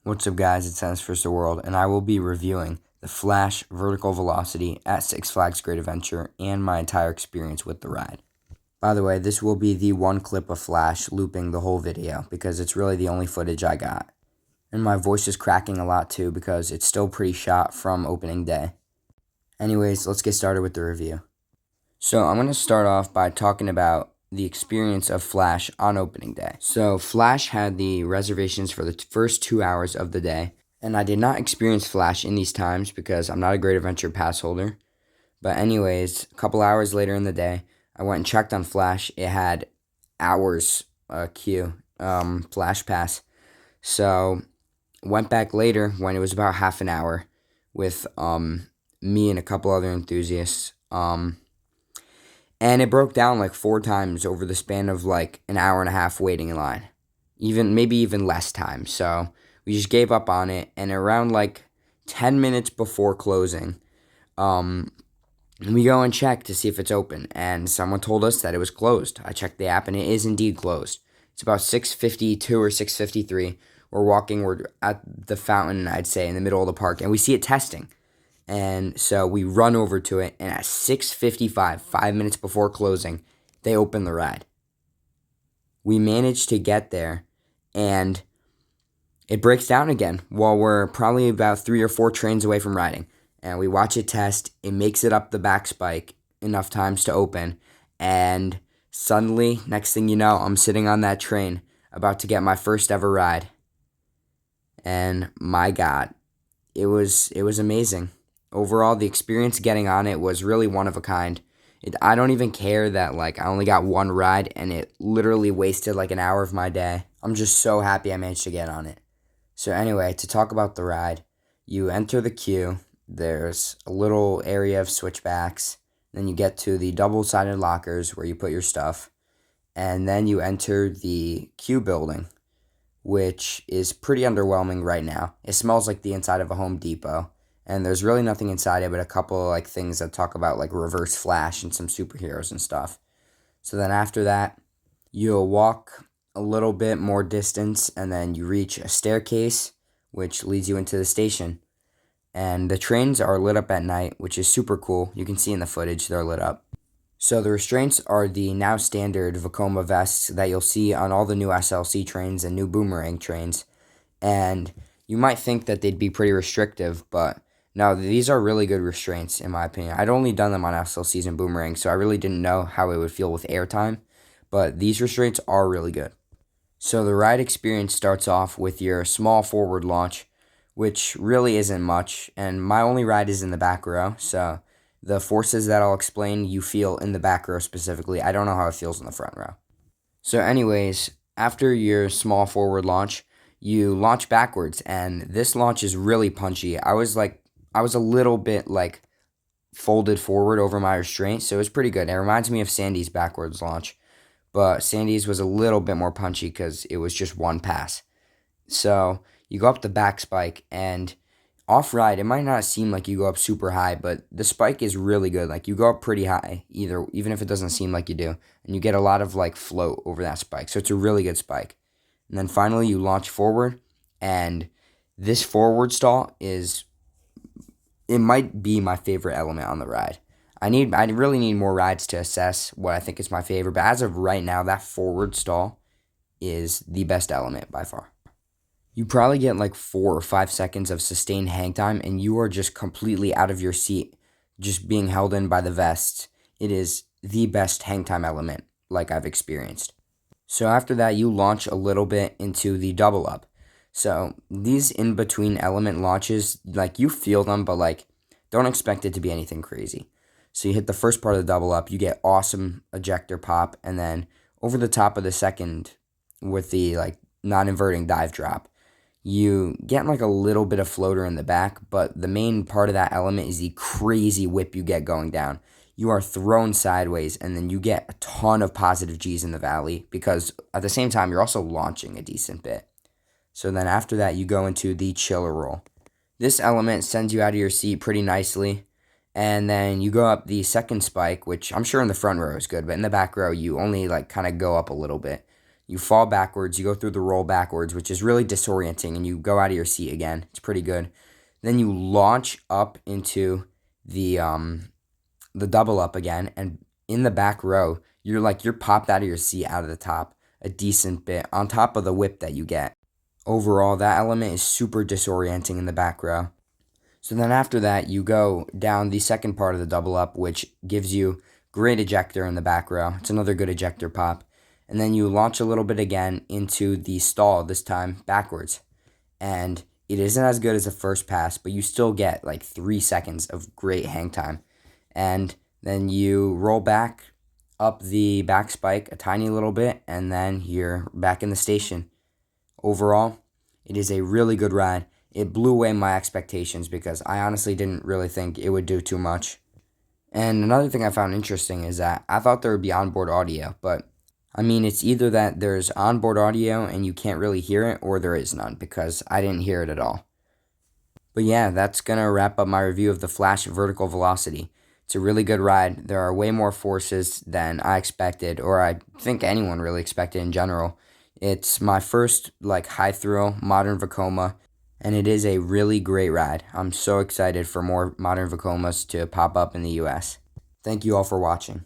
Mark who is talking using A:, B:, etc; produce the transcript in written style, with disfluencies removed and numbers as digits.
A: What's up guys, it's Dennis First the World, and I will be reviewing the Flash Vertical Velocity at Six Flags Great Adventure and my entire experience with the ride. By the way, this will be the one clip of Flash looping the whole video because it's really the only footage I got. And my voice is cracking a lot too because it's still pretty shot from opening day. Anyways, let's get started with the review. So I'm going to start off by talking about the experience of Flash on opening day. So Flash had the reservations for the first 2 hours of the day, and I did not experience Flash in these times because I'm not a Great Adventure pass holder. But anyways, a couple hours later in the day, I went and checked on Flash. It had hours queue, Flash pass. So went back later when it was about half an hour with me and a couple other enthusiasts. And it broke down like 4 times over the span of like an hour and a half waiting in line. Maybe even less time. So we just gave up on it. And around like 10 minutes before closing, we go and check to see if it's open. And someone told us that it was closed. I checked the app and it is indeed closed. It's about 6:52 or 6:53. We're at the fountain, I'd say, in the middle of the park. And we see it testing. And so we run over to it, and at 6:55, 5 minutes before closing, they open the ride. We managed to get there, and it breaks down again while we're probably about 3 or 4 trains away from riding. And we watch it test. It makes it up the back spike enough times to open. And suddenly, next thing you know, I'm sitting on that train about to get my first ever ride. And my God, it was amazing. Overall, the experience getting on it was really one of a kind. I don't even care that I only got one ride and it literally wasted like an hour of my day. I'm just so happy I managed to get on it. So anyway, to talk about the ride, you enter the queue. There's a little area of switchbacks. Then you get to the double-sided lockers where you put your stuff. And then you enter the queue building, which is pretty underwhelming right now. It smells like the inside of a Home Depot. And there's really nothing inside it but a couple of things that talk about Reverse Flash and some superheroes and stuff. So then after that, you'll walk a little bit more distance and then you reach a staircase which leads you into the station. And the trains are lit up at night, which is super cool. You can see in the footage they're lit up. So the restraints are the now standard Vekoma vests that you'll see on all the new SLC trains and new Boomerang trains. And you might think that they'd be pretty restrictive, but no, these are really good restraints, in my opinion. I'd only done them on SLCs and Boomerang, so I really didn't know how it would feel with airtime, but these restraints are really good. So the ride experience starts off with your small forward launch, which really isn't much, and my only ride is in the back row, so the forces that I'll explain you feel in the back row specifically. I don't know how it feels in the front row. So anyways, after your small forward launch, you launch backwards, and this launch is really punchy. I was a little bit folded forward over my restraint, so it was pretty good. It reminds me of Sandy's backwards launch, but Sandy's was a little bit more punchy because it was just one pass. So you go up the back spike, and off-ride, it might not seem like you go up super high, but the spike is really good. You go up pretty high, even if it doesn't seem like you do, and you get a lot of float over that spike, so it's a really good spike. And then finally, you launch forward, and this forward stall it might be my favorite element on the ride. I really need more rides to assess what I think is my favorite, but as of right now, that forward stall is the best element by far. You probably get 4 or 5 seconds of sustained hang time, and you are just completely out of your seat, just being held in by the vests. It is the best hang time element I've experienced. So after that, you launch a little bit into the double up. So these in-between element launches, you feel them, but don't expect it to be anything crazy. So you hit the first part of the double up, you get awesome ejector pop, and then over the top of the second with the non-inverting dive drop, you get a little bit of floater in the back, but the main part of that element is the crazy whip you get going down. You are thrown sideways, and then you get a ton of positive G's in the valley because at the same time, you're also launching a decent bit. So then after that, you go into the chiller roll. This element sends you out of your seat pretty nicely, and then you go up the second spike, which I'm sure in the front row is good, but in the back row, you only kind of go up a little bit. You fall backwards, you go through the roll backwards, which is really disorienting, and you go out of your seat again. It's pretty good. Then you launch up into the double up again, and in the back row, you're popped out of your seat out of the top a decent bit on top of the whip that you get. Overall, that element is super disorienting in the back row. So then after that, you go down the second part of the double up, which gives you great ejector in the back row. It's another good ejector pop. And then you launch a little bit again into the stall, this time backwards. And it isn't as good as the first pass, but you still get like 3 seconds of great hang time. And then you roll back up the back spike a tiny little bit, and then you're back in the station. Overall, it is a really good ride. It blew away my expectations because I honestly didn't really think it would do too much. And another thing I found interesting is that I thought there would be onboard audio, but I mean, it's either that there's onboard audio and you can't really hear it, or there is none because I didn't hear it at all. But yeah, that's going to wrap up my review of the Flash Vertical Velocity. It's a really good ride. There are way more forces than I expected, or I think anyone really expected in general. It's my first high thrill modern Vekoma, and it is a really great ride. I'm so excited for more modern Vekomas to pop up in the US. Thank you all for watching.